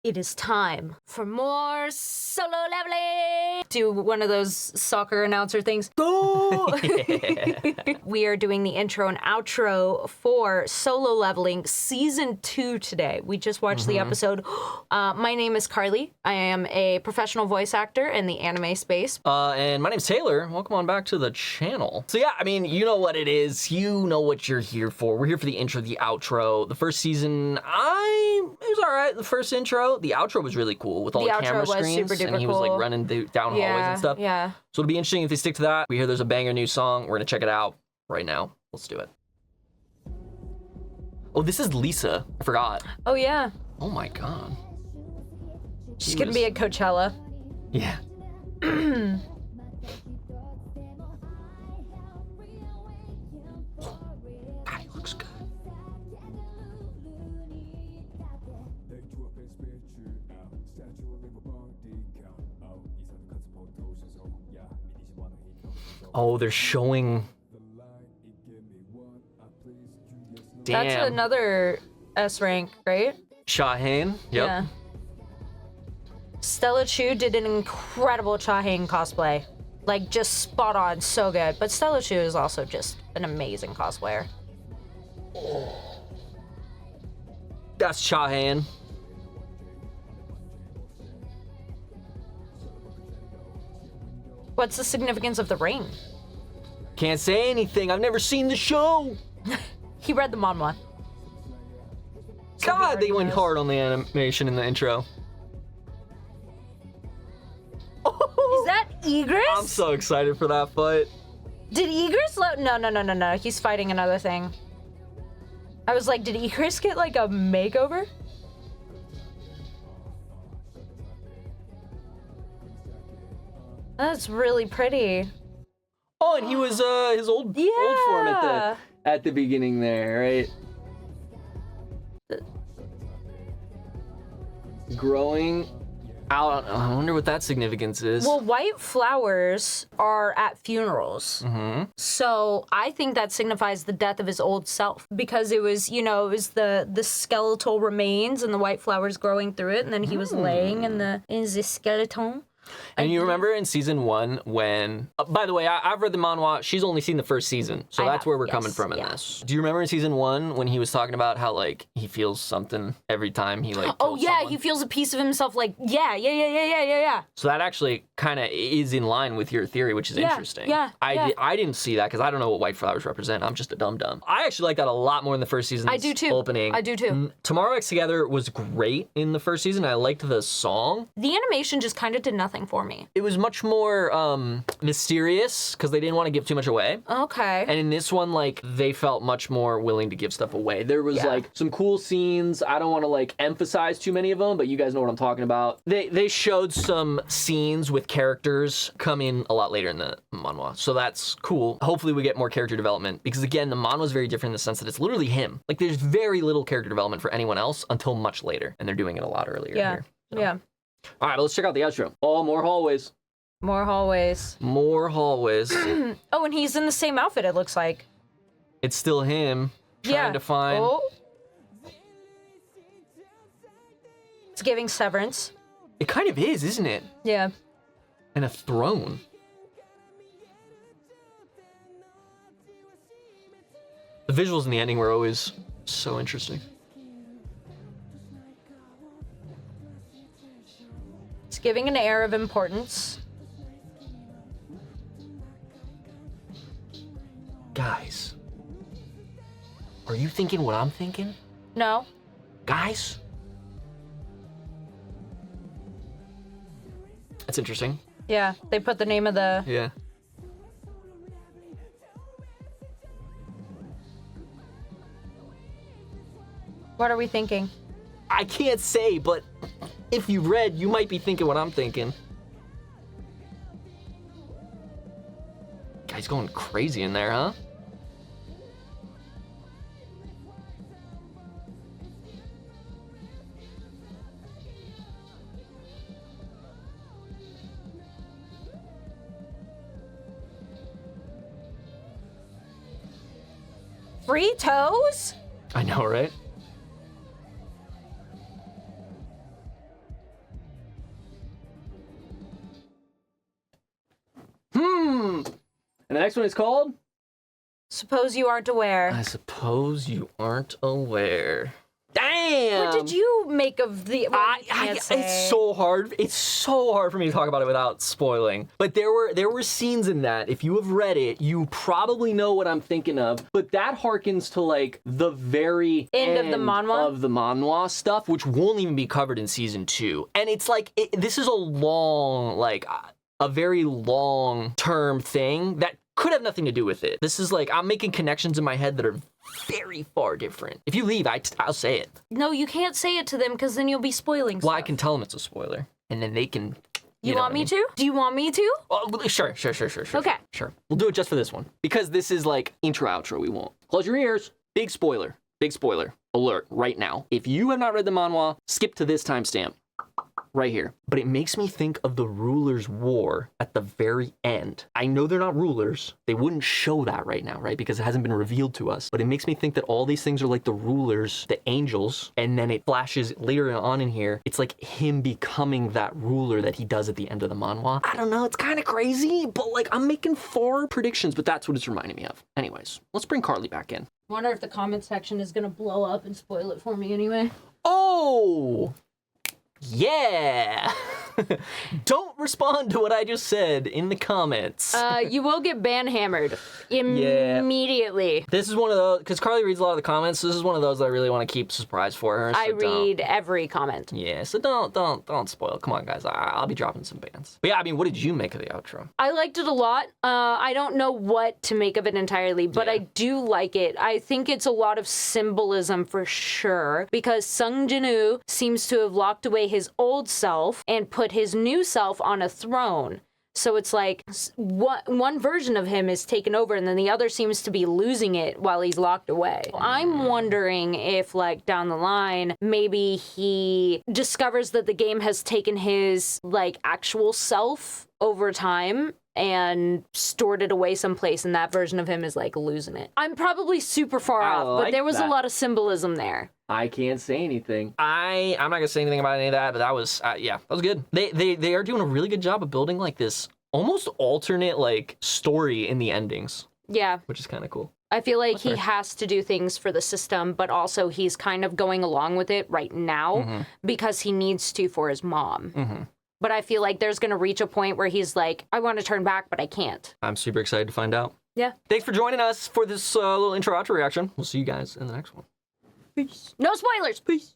It is time for more solo leveling. Do one of those soccer announcer things. Go! We are doing the intro and outro for Solo Leveling Season 2 today. We just watched the episode. My name is Karlii. I am a professional voice actor in the anime space. And my name's Taylor. Welcome on back to the channel. So yeah, I mean, you know what it is. You know what you're here for. We're here for the intro, the outro. The first season, it was all right. The first intro. The outro was really cool with all the camera screens, and he was like running down hallways and stuff. Yeah. So it'll be interesting if they stick to that. We hear there's a banger new song. We're gonna check it out right now. Let's do it. Oh, this is Lisa. I forgot. Oh yeah. Oh my god. She's gonna be at Coachella. Yeah. God, he looks good. Oh, they're showing. Damn. That's another S rank, right? Shahane. Yep. Yeah. Stella Chu did an incredible Shahane cosplay. Like, just spot on, so good. But Stella Chu is also just an amazing cosplayer. That's Shahane. What's the significance of the ring? Can't say anything. I've never seen the show. He read the manhwa. God, they went hard on the animation in the intro. Is that Egress? I'm so excited for that fight. Did Egress No. He's fighting another thing. I was like, did Egress get like a makeover? That's really pretty. Oh, and he was his old form at the beginning there, right? Growing out. I wonder what that significance is. Well, white flowers are at funerals. So I think that signifies the death of his old self, because it was, it was the skeletal remains and the white flowers growing through it, and then he was laying in the skeleton. And you remember in season 1 when, by the way, I've read the manhwa. She's only seen the first season, so that's where we're coming from in this. Do you remember in season 1 when he was talking about how like he feels something every time he like? Oh yeah, someone? he feels a piece of himself. Like yeah. So that actually kind of is in line with your theory, which is interesting. I didn't see that because I don't know what white flowers represent. I'm just a dum dum. I actually like that a lot more in the first season. I do too. Opening. I do too. Tomorrow X Together was great in the first season. I liked the song. The animation just kind of did nothing for me. It was much more mysterious because they didn't want to give too much away. Okay. And in this one, like, they felt much more willing to give stuff away. There was like some cool scenes. I don't want to like emphasize too many of them, but you guys know what I'm talking about. They showed some scenes with characters come in a lot later in the manhwa, so that's cool. Hopefully we get more character development, because again, the manhwa is very different in the sense that it's literally him. Like, there's very little character development for anyone else until much later, and they're doing it a lot earlier here. So. Yeah. All right, let's check out the outro. Oh, more hallways. More hallways. More hallways. Oh, and he's in the same outfit, it looks like. It's still him trying to find... Oh. It's giving Severance. It kind of is, isn't it? Yeah. And a throne. The visuals in the ending were always so interesting. It's giving an air of importance. Guys, are you thinking what I'm thinking? No. Guys? That's interesting. Yeah, they put the name of the... Yeah. What are we thinking? I can't say, but if you read, you might be thinking what I'm thinking. Guy's going crazy in there, huh? Free toes? I know, right? And the next one is called... Suppose you aren't aware. I suppose you aren't aware. Damn! What did you make of the... Well, it's so hard. It's so hard for me to talk about it without spoiling. But there were scenes in that. If you have read it, you probably know what I'm thinking of. But that harkens to like the very end of the manhwa stuff, which won't even be covered in season 2. And it's like this is a very long-term thing that could have nothing to do with it. This is like, I'm making connections in my head that are very far different. If you leave, I'll say it. No, you can't say it to them because then you'll be spoiling stuff. Well, I can tell them it's a spoiler, and then they can... You want me to? Do you want me to? Oh, sure. Okay. Sure. We'll do it just for this one. Because this is like intro, outro, we won't. Close your ears. Big spoiler. Alert right now. If you have not read the manhwa, skip to this timestamp. Right here. But it makes me think of the rulers' war at the very end. I know they're not rulers. They wouldn't show that right now, right? Because it hasn't been revealed to us. But it makes me think that all these things are like the rulers, the angels, and then it flashes later on in here. It's like him becoming that ruler that he does at the end of the manhwa. I don't know. It's kind of crazy, but like I'm making 4 predictions, but that's what it's reminding me of. Anyways, let's bring Karlii back in. Wonder if the comment section is gonna blow up and spoil it for me anyway. Oh! Yeah! Don't respond to what I just said in the comments. You will get ban-hammered immediately. Yeah. This is one of those, because Karlii reads a lot of the comments, so this is one of those that I really want to keep a surprise for her. So I read every comment. Yeah, so don't spoil. Come on, guys. I'll be dropping some bans. But yeah, I mean, what did you make of the outro? I liked it a lot. I don't know what to make of it entirely, but I do like it. I think it's a lot of symbolism for sure, because Sung Jin-woo seems to have locked away his old self and put his new self on a throne. So it's like one version of him is taken over and then the other seems to be losing it while he's locked away. I'm wondering if like down the line, maybe he discovers that the game has taken his like actual self over time and stored it away someplace and that version of him is like losing it. I'm probably super far off, but there was a lot of symbolism there. I can't say anything. I'm not gonna say anything about any of that, but that was, yeah, that was good. They are doing a really good job of building like this almost alternate like story in the endings. Yeah. Which is kind of cool. I feel like he has to do things for the system, but also he's kind of going along with it right now because he needs to for his mom. But I feel like there's gonna reach a point where he's like, I want to turn back, but I can't. I'm super excited to find out. Yeah. Thanks for joining us for this little intro outro reaction. We'll see you guys in the next one. Peace. No spoilers. Peace.